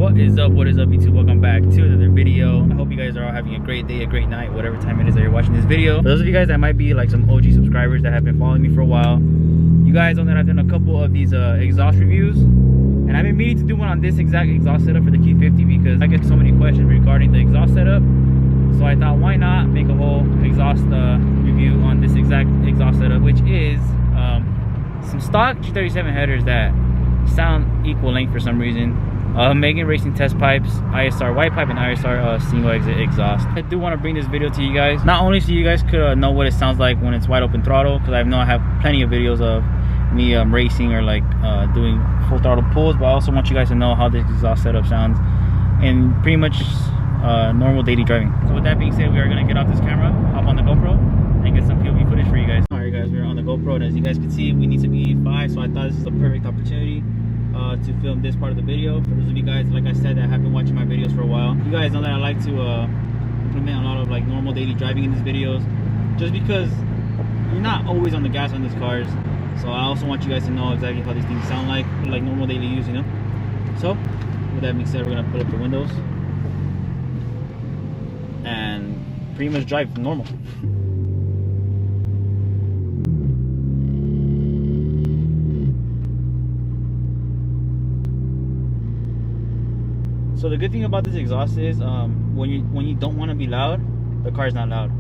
What is up YouTube? Welcome back to another video. I hope you guys are all having a great day, a great night, whatever time it is that you're watching this video. For those of you guys that might be like some OG subscribers that have been following me for a while, you guys know that I've done a couple of these exhaust reviews, and I've been meaning to do one on this exact exhaust setup for the Q50 because I get so many questions regarding the exhaust setup. So I thought, why not make a whole exhaust review on this exact exhaust setup, which is some stock G37 headers that sound equal length for some reason. Megan Racing test pipes, ISR white pipe, and ISR single exit exhaust. I do want to bring this video to you guys, not only so you guys could know what it sounds like when it's wide open throttle, because I know I have plenty of videos of me racing or like doing full throttle pulls, but I also want you guys to know how this exhaust setup sounds in pretty much normal daily driving. So with that being said, we are going to get off this camera, hop on the GoPro, and get some POV footage for you guys. Alright guys, we're on the GoPro, and as you guys can see, we need to be 85, so I thought this is the perfect opportunity to film this part of the video. For those of you guys, like I said, that have been watching my videos for a while, you guys know that I like to implement a lot of like normal daily driving in these videos, just because you're not always on the gas on these cars. So I also want you guys to know exactly how these things sound like normal daily use, you know. So with that being said, we're gonna put up the windows and pretty much drive normal. So the good thing about this exhaust is when you don't want to be loud, the car's not loud.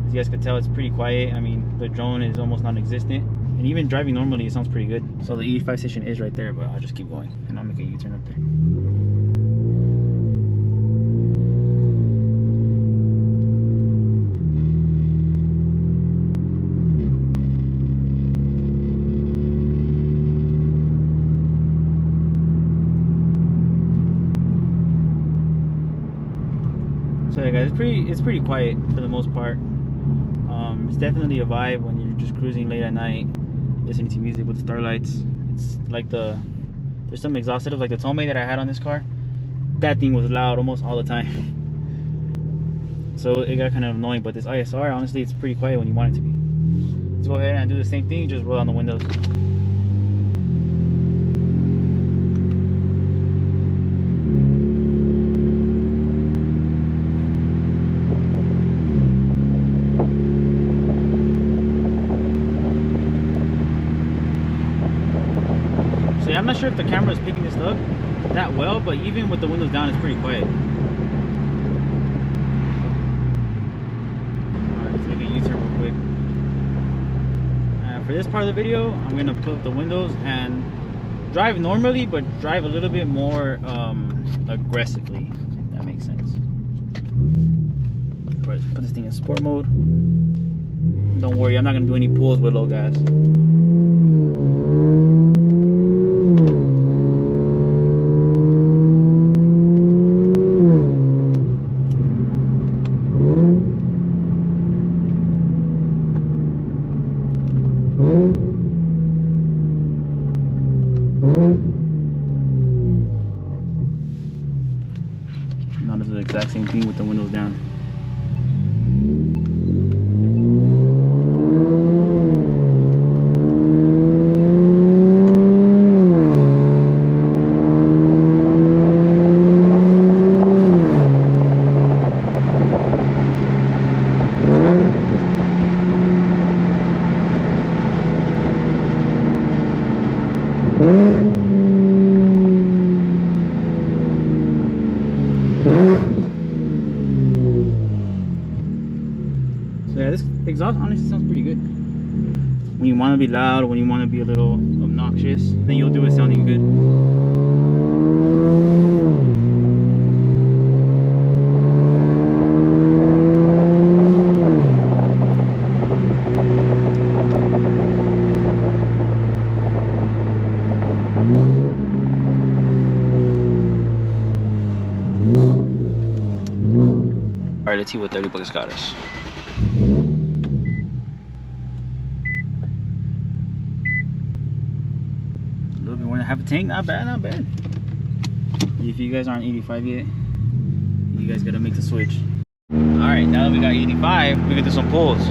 As you guys can tell, it's pretty quiet. I mean, the drone is almost non-existent, and even driving normally, it sounds pretty good. So the 85 station is right there, but I'll just keep going, and I'll make a U-turn up there. So yeah guys, it's pretty quiet for the most part. It's definitely a vibe when you're just cruising late at night, listening to music with the starlights. It's like there's some exhaust setups like the Tome that I had on this car. That thing was loud almost all the time. So it got kind of annoying, but this ISR, honestly, it's pretty quiet when you want it to be. Let's go ahead and do the same thing, just roll down the windows. So yeah, I'm not sure if the camera is picking this up that well, but even with the windows down, it's pretty quiet. Alright, let's make a U-turn real quick. For this part of the video, I'm going to put up the windows and drive normally, but drive a little bit more aggressively, if that makes sense. Put this thing in sport mode. Don't worry, I'm not going to do any pulls with low gas. Now this is the exact same thing with the windows down. So yeah, this exhaust honestly sounds pretty good. When you want to be loud, when you want to be a little obnoxious, then you'll do it sounding good. Alright, let's see what 30 bucks got us. A little bit more than half a tank, not bad, not bad. If you guys aren't 85 yet, you guys gotta make the switch. Alright, now that we got 85, we can do some pulls.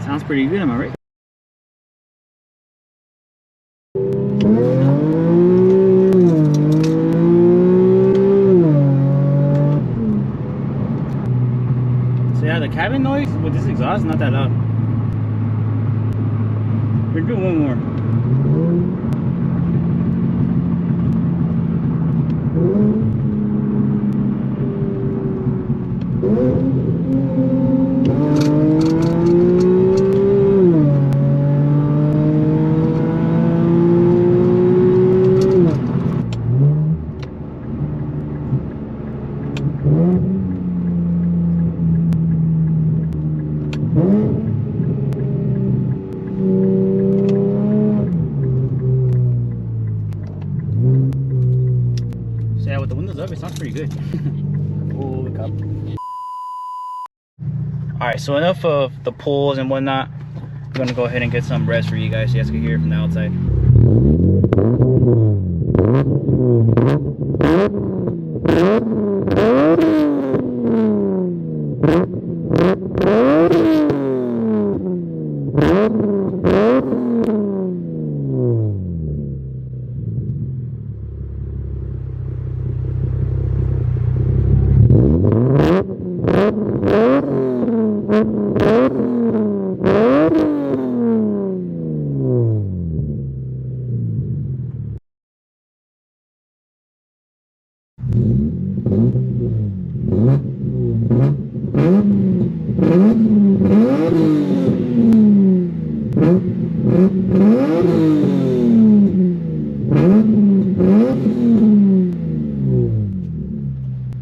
Sounds pretty good, am I right? So yeah, the cabin noise with this exhaust is not that loud. We're doing one more. So yeah, with the windows up, it sounds pretty good. Oh, look up. Alright, so enough of the pulls and whatnot. I'm gonna go ahead and get some rest for you guys so you guys can hear it from the outside.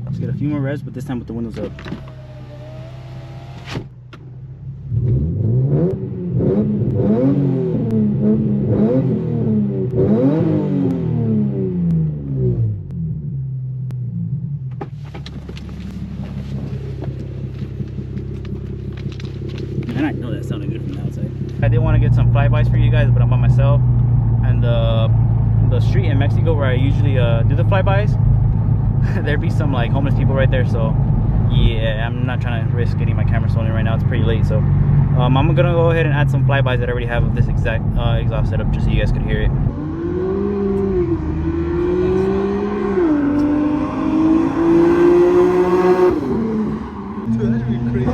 Let's get a few more revs, but this time with the windows up. And I know that sounded good from the outside. I did want to get some flybys for you guys, but I'm by myself. And the street in Mexico where I usually do the flybys, there'd be some like homeless people right there. So yeah, I'm not trying to risk getting my camera stolen right now. It's pretty late, so I'm gonna go ahead and add some flybys that I already have of this exact exhaust setup, just so you guys could hear it. Dude, that'd be crazy.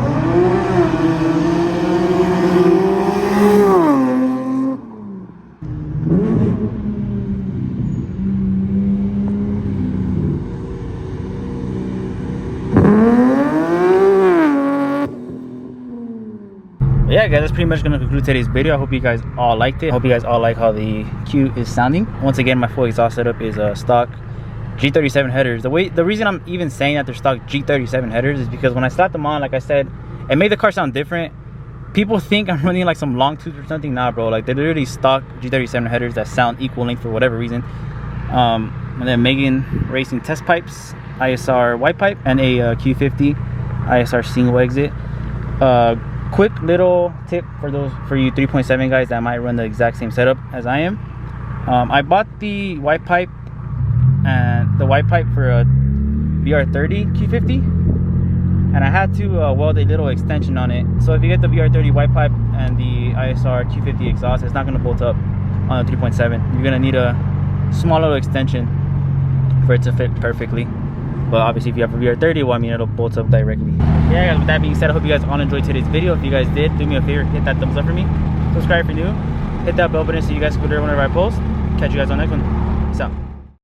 Yeah guys, that's pretty much gonna conclude today's video. I hope you guys all liked it. I hope you guys all like how the Q is sounding. Once again, my full exhaust setup is stock G37 headers. The reason I'm even saying that they're stock G37 headers is because when I slapped them on, like I said, it made the car sound different. People think I'm running like some long tooth or something. Nah bro, like they're literally stock G37 headers that sound equal length for whatever reason. And then Megan Racing test pipes, ISR white pipe, and a Q50 ISR single exit. Quick little tip for you 3.7 guys that might run the exact same setup as I am. I bought the white pipe for a VR30 Q50, and I had to weld a little extension on it. So if you get the VR30 white pipe and the ISR Q50 exhaust, it's not going to bolt up on the 3.7. You're going to need a small little extension for it to fit perfectly. But obviously if you have a VR30, well, I mean, it'll bolt up directly. Yeah guys, with that being said, I hope you guys all enjoyed today's video. If you guys did, do me a favor, hit that thumbs up for me, subscribe if you're new, hit that bell button so you guys can get whenever I post. Catch you guys on the next one. Peace out.